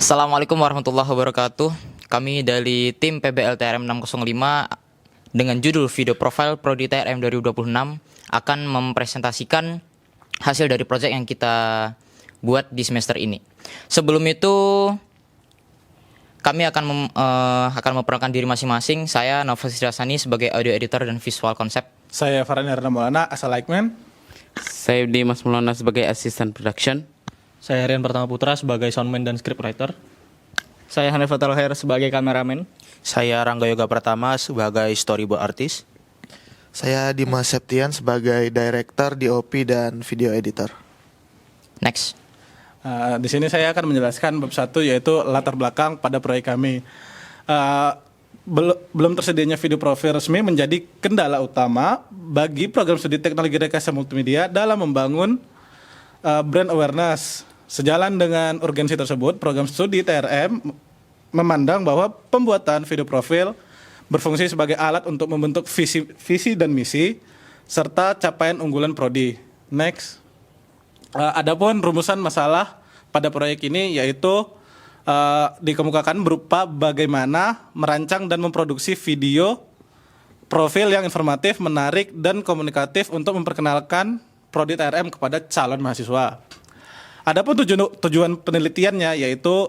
Assalamualaikum warahmatullahi wabarakatuh. Kami dari tim PBL TRM 605 dengan judul Video Profile Prodi TRM 2026 akan mempresentasikan hasil dari proyek yang kita buat di semester ini. Sebelum itu kami akan memperkenalkan diri masing-masing. Saya Nofas Rasani sebagai audio editor dan visual konsep. Saya Farhan Herna Maulana, asal Likeman. Saya Dimas Maulana sebagai assistant production. Saya Rian Pertama Putra sebagai soundman dan scriptwriter. Saya Hanif Fatal Khair sebagai kameramen. Saya Rangga Yoga Pratama sebagai storyboard artist. Saya Dimas Septian sebagai director, DOP, dan video editor. Next. Di sini saya akan menjelaskan bab 1 yaitu latar belakang pada proyek kami. Belum tersedianya video profil resmi menjadi kendala utama bagi program studi teknologi rekayasa multimedia dalam membangun brand awareness. Sejalan dengan urgensi tersebut, program studi TRM memandang bahwa pembuatan video profil berfungsi sebagai alat untuk membentuk visi dan misi serta capaian unggulan prodi. Next. Adapun rumusan masalah pada proyek ini yaitu dikemukakan berupa bagaimana merancang dan memproduksi video profil yang informatif, menarik, dan komunikatif untuk memperkenalkan prodi TRM kepada calon mahasiswa. Adapun tujuan penelitiannya yaitu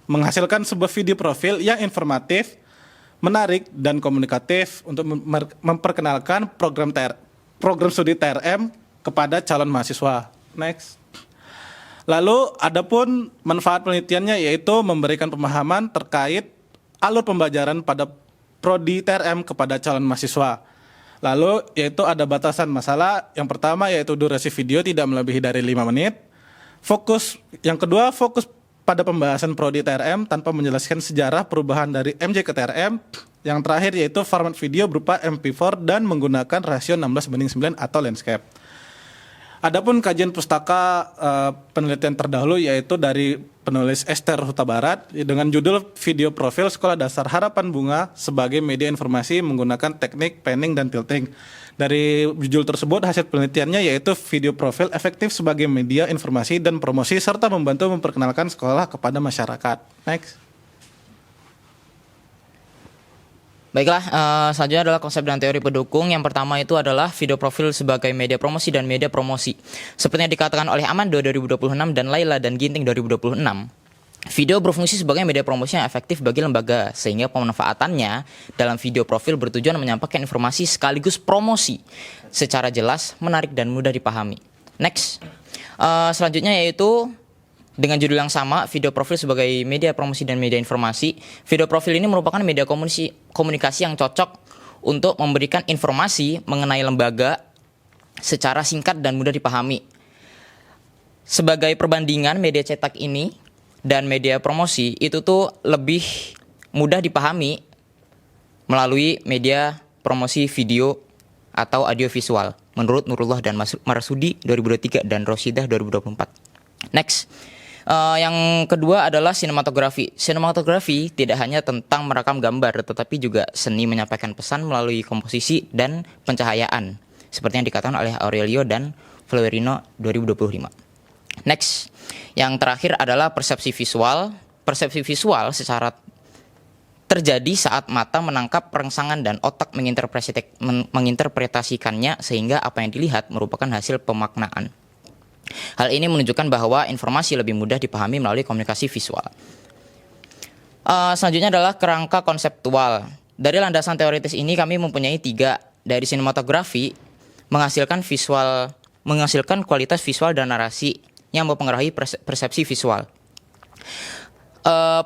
menghasilkan sebuah video profil yang informatif, menarik, dan komunikatif untuk memperkenalkan program studi TRM kepada calon mahasiswa. Next. Lalu adapun manfaat penelitiannya yaitu memberikan pemahaman terkait alur pembelajaran pada prodi TRM kepada calon mahasiswa. Lalu yaitu ada batasan masalah. Yang pertama yaitu durasi video tidak melebihi dari 5 menit. Yang kedua fokus pada pembahasan prodi TRM tanpa menjelaskan sejarah perubahan dari MJ ke TRM. Yang terakhir yaitu format video berupa MP4 dan menggunakan rasio 16:9 atau landscape. Adapun kajian pustaka penelitian terdahulu yaitu dari penulis Esther Huta Barat dengan judul Video Profil Sekolah Dasar Harapan Bunga sebagai media informasi menggunakan teknik panning dan tilting. Dari judul tersebut hasil penelitiannya yaitu video profil efektif sebagai media informasi dan promosi serta membantu memperkenalkan sekolah kepada masyarakat. Next. Baiklah, selanjutnya adalah konsep dan teori pendukung. Yang pertama itu adalah video profil sebagai media promosi dan media promosi. Seperti yang dikatakan oleh Amando 2026 dan Laila dan Ginting 2026. Video berfungsi sebagai media promosi yang efektif bagi lembaga, sehingga pemanfaatannya dalam video profil bertujuan menyampaikan informasi sekaligus promosi secara jelas, menarik, dan mudah dipahami. Next. Selanjutnya yaitu dengan judul yang sama, video profil sebagai media promosi dan media informasi. Video profil ini merupakan media komunikasi yang cocok untuk memberikan informasi mengenai lembaga secara singkat dan mudah dipahami. Sebagai perbandingan, media cetak ini dan media promosi itu tuh lebih mudah dipahami melalui media promosi video atau audiovisual menurut Nurullah dan Marsudi 2023 dan Rosidah 2024. Next. Yang kedua adalah sinematografi. Sinematografi tidak hanya tentang merekam gambar, tetapi juga seni menyampaikan pesan melalui komposisi dan pencahayaan, seperti yang dikatakan oleh Aurelio dan Fleurino 2025. Next, yang terakhir adalah persepsi visual. Persepsi visual secara terjadi saat mata menangkap rangsangan dan otak menginterpretasikannya sehingga apa yang dilihat merupakan hasil pemaknaan. Hal ini menunjukkan bahwa informasi lebih mudah dipahami melalui komunikasi visual. Selanjutnya adalah kerangka konseptual. Dari landasan teoritis ini kami mempunyai 3. Dari sinematografi menghasilkan kualitas visual dan narasi yang mempengaruhi persepsi visual.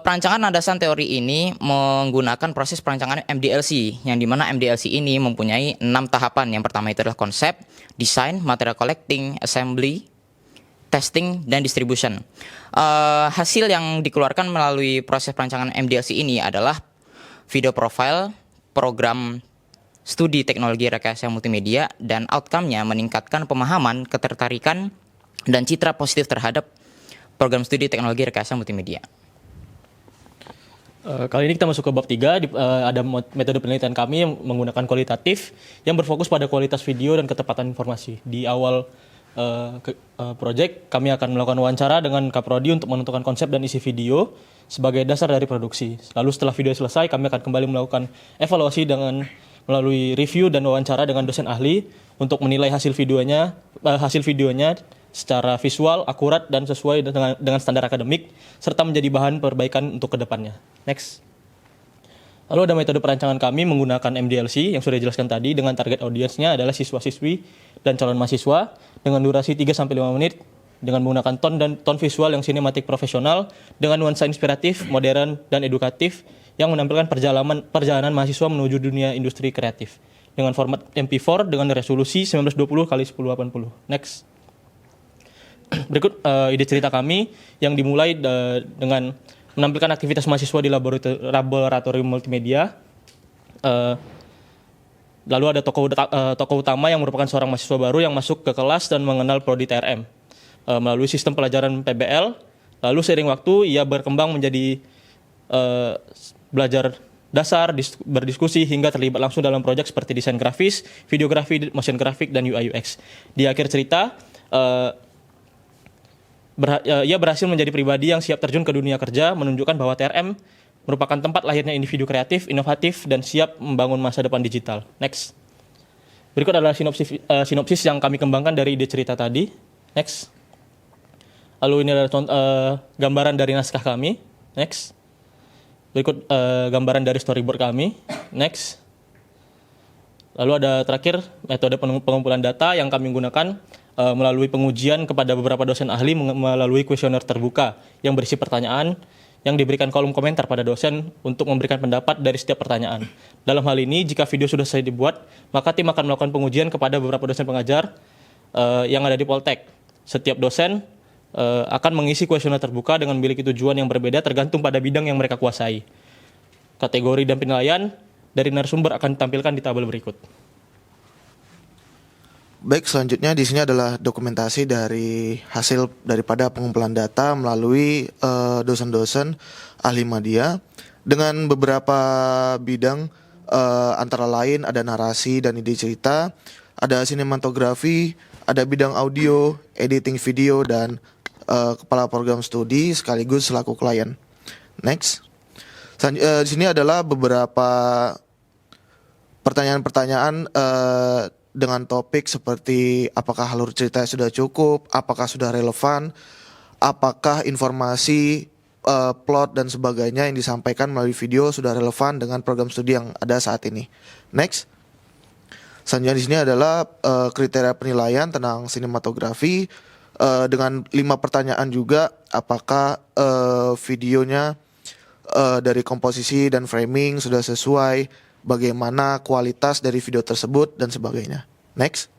Perancangan landasan teori ini menggunakan proses perancangan MDLC, yang dimana MDLC ini mempunyai 6 tahapan. Yang pertama itu adalah konsep, desain, material collecting, assembly, testing, dan distribution. Hasil yang dikeluarkan melalui proses perancangan MDLC ini adalah video profile, program studi teknologi rekayasa multimedia, dan outcome-nya meningkatkan pemahaman, ketertarikan, dan citra positif terhadap program studi teknologi rekayasa multimedia. Kali ini kita masuk ke bab 3, ada metode penelitian kami yang menggunakan kualitatif yang berfokus pada kualitas video dan ketepatan informasi. Di awal project, kami akan melakukan wawancara dengan Kaprodi untuk menentukan konsep dan isi video sebagai dasar dari produksi. Lalu setelah video selesai, kami akan kembali melakukan evaluasi dengan melalui review dan wawancara dengan dosen ahli untuk menilai hasil videonya secara visual, akurat, dan sesuai dengan standar akademik, serta menjadi bahan perbaikan untuk kedepannya. Next. Lalu ada metode perancangan kami menggunakan MDLC yang sudah dijelaskan tadi dengan target audiensnya adalah siswa-siswi dan calon mahasiswa dengan durasi 3-5 menit dengan menggunakan ton visual yang sinematik profesional dengan nuansa inspiratif, modern, dan edukatif yang menampilkan perjalanan mahasiswa menuju dunia industri kreatif dengan format MP4 dengan resolusi 1920 x 1080. Next. Berikut ide cerita kami yang dimulai dengan menampilkan aktivitas mahasiswa di laboratorium multimedia. Lalu ada tokoh utama yang merupakan seorang mahasiswa baru yang masuk ke kelas dan mengenal prodi TRM melalui sistem pelajaran PBL. Lalu seiring waktu ia berkembang menjadi belajar dasar, berdiskusi hingga terlibat langsung dalam proyek seperti desain grafis, videografi, motion graphic, dan UI UX. Di akhir cerita, ia berhasil menjadi pribadi yang siap terjun ke dunia kerja, menunjukkan bahwa TRM merupakan tempat lahirnya individu kreatif, inovatif, dan siap membangun masa depan digital. Next. Berikut adalah sinopsis yang kami kembangkan dari ide cerita tadi. Next. Lalu ini adalah gambaran dari naskah kami. Next. Berikut gambaran dari storyboard kami. Next. Lalu ada terakhir metode pengumpulan data yang kami gunakan melalui pengujian kepada beberapa dosen ahli melalui kuesioner terbuka yang berisi pertanyaan yang diberikan kolom komentar pada dosen untuk memberikan pendapat dari setiap pertanyaan. Dalam hal ini, jika video sudah selesai dibuat, maka tim akan melakukan pengujian kepada beberapa dosen pengajar yang ada di Poltek. Setiap dosen akan mengisi kuesioner terbuka dengan memiliki tujuan yang berbeda tergantung pada bidang yang mereka kuasai. Kategori dan penilaian dari narasumber akan ditampilkan di tabel berikut. Baik, selanjutnya di sini adalah dokumentasi dari hasil daripada pengumpulan data melalui dosen-dosen ahli media dengan beberapa bidang antara lain ada narasi dan ide cerita, ada sinematografi, ada bidang audio, editing video, dan kepala program studi sekaligus selaku klien. Next. Di sini adalah beberapa pertanyaan-pertanyaan dengan topik seperti apakah alur cerita sudah cukup, apakah sudah relevan, apakah informasi plot dan sebagainya yang disampaikan melalui video sudah relevan dengan program studi yang ada saat ini. Next. Selanjutnya di sini adalah kriteria penilaian tentang sinematografi dengan 5 pertanyaan juga, apakah videonya dari komposisi dan framing sudah sesuai, bagaimana kualitas dari video tersebut, dan sebagainya. Next.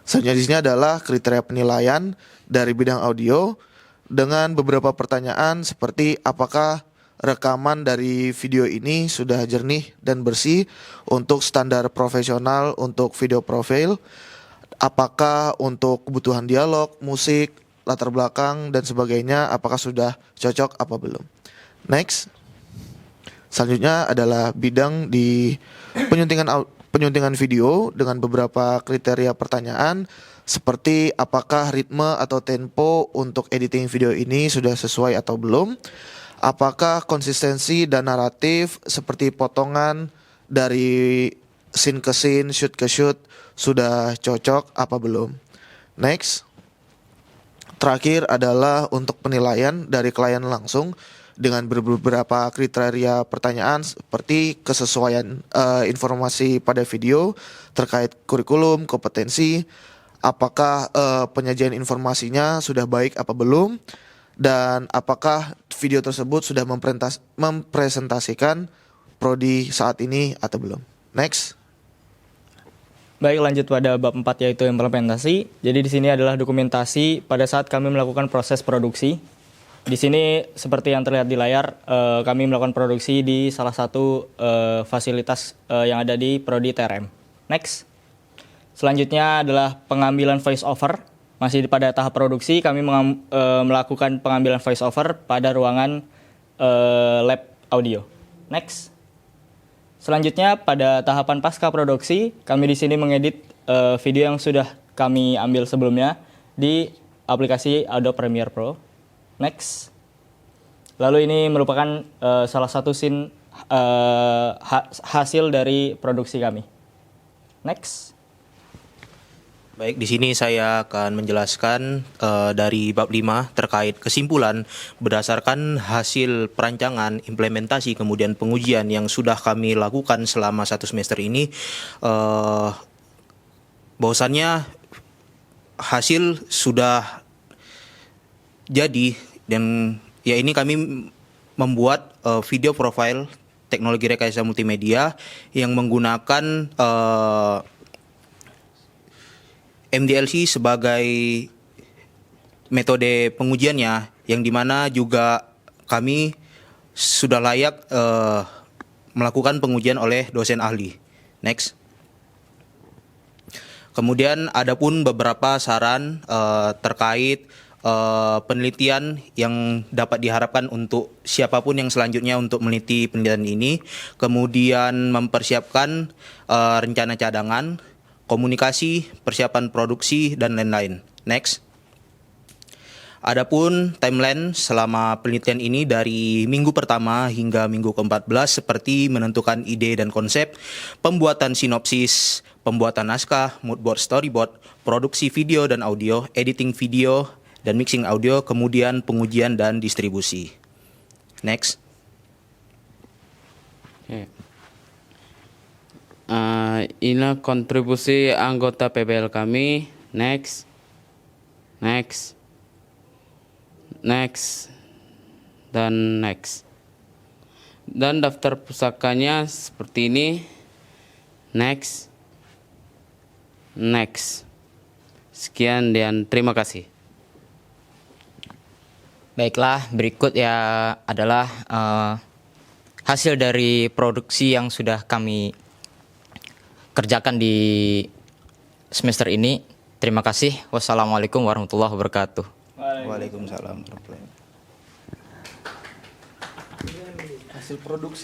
Selanjutnya di sini adalah kriteria penilaian dari bidang audio dengan beberapa pertanyaan seperti apakah rekaman dari video ini sudah jernih dan bersih untuk standar profesional untuk video profil, apakah untuk kebutuhan dialog, musik, latar belakang, dan sebagainya, apakah sudah cocok apa belum. Next. Selanjutnya adalah bidang di penyuntingan video dengan beberapa kriteria pertanyaan seperti apakah ritme atau tempo untuk editing video ini sudah sesuai atau belum, apakah konsistensi dan naratif seperti potongan dari scene ke scene, shoot ke shoot sudah cocok apa belum. Next. Terakhir adalah untuk penilaian dari klien langsung dengan beberapa kriteria pertanyaan seperti kesesuaian informasi pada video terkait kurikulum, kompetensi, apakah penyajian informasinya sudah baik apa belum, dan apakah video tersebut sudah mempresentasikan prodi saat ini atau belum. Next. Baik, lanjut pada bab 4 yaitu implementasi. Jadi di sini adalah dokumentasi pada saat kami melakukan proses produksi. Di sini seperti yang terlihat di layar, kami melakukan produksi di salah satu fasilitas yang ada di prodi TRM. Next. Selanjutnya adalah pengambilan voice over. Masih pada tahap produksi, kami melakukan pengambilan voice over pada ruangan lab audio. Next. Selanjutnya pada tahapan pasca produksi, kami di sini mengedit video yang sudah kami ambil sebelumnya di aplikasi Adobe Premiere Pro. Next. Lalu ini merupakan salah satu scene hasil dari produksi kami. Next. Baik, di sini saya akan menjelaskan dari bab 5 terkait kesimpulan berdasarkan hasil perancangan, implementasi, kemudian pengujian yang sudah kami lakukan selama 1 semester ini. Bahwasannya hasil sudah jadi, dan ya ini kami membuat video profile teknologi rekayasa multimedia yang menggunakan MDLC sebagai metode pengujiannya, yang dimana juga kami sudah layak melakukan pengujian oleh dosen ahli. Next. Kemudian ada pun beberapa saran terkait penelitian yang dapat diharapkan untuk siapapun yang selanjutnya untuk meneliti penelitian ini. Kemudian mempersiapkan rencana cadangan, komunikasi, persiapan produksi, dan lain-lain. Next. Adapun timeline selama penelitian ini dari minggu pertama hingga minggu ke-14 seperti menentukan ide dan konsep, pembuatan sinopsis, pembuatan naskah, moodboard, storyboard, produksi video dan audio, editing video, dan mixing audio, kemudian pengujian dan distribusi. Next. Oke. Inilah kontribusi anggota PBL kami. Next. Dan next. Dan daftar pusakanya seperti ini. Next. Sekian dan terima kasih. Baiklah, berikut ya adalah hasil dari produksi yang sudah kami kerjakan di semester ini. Terima kasih. Wassalamualaikum warahmatullahi wabarakatuh. Waalaikumsalam warahmatullahi wabarakatuh. Hasil produksi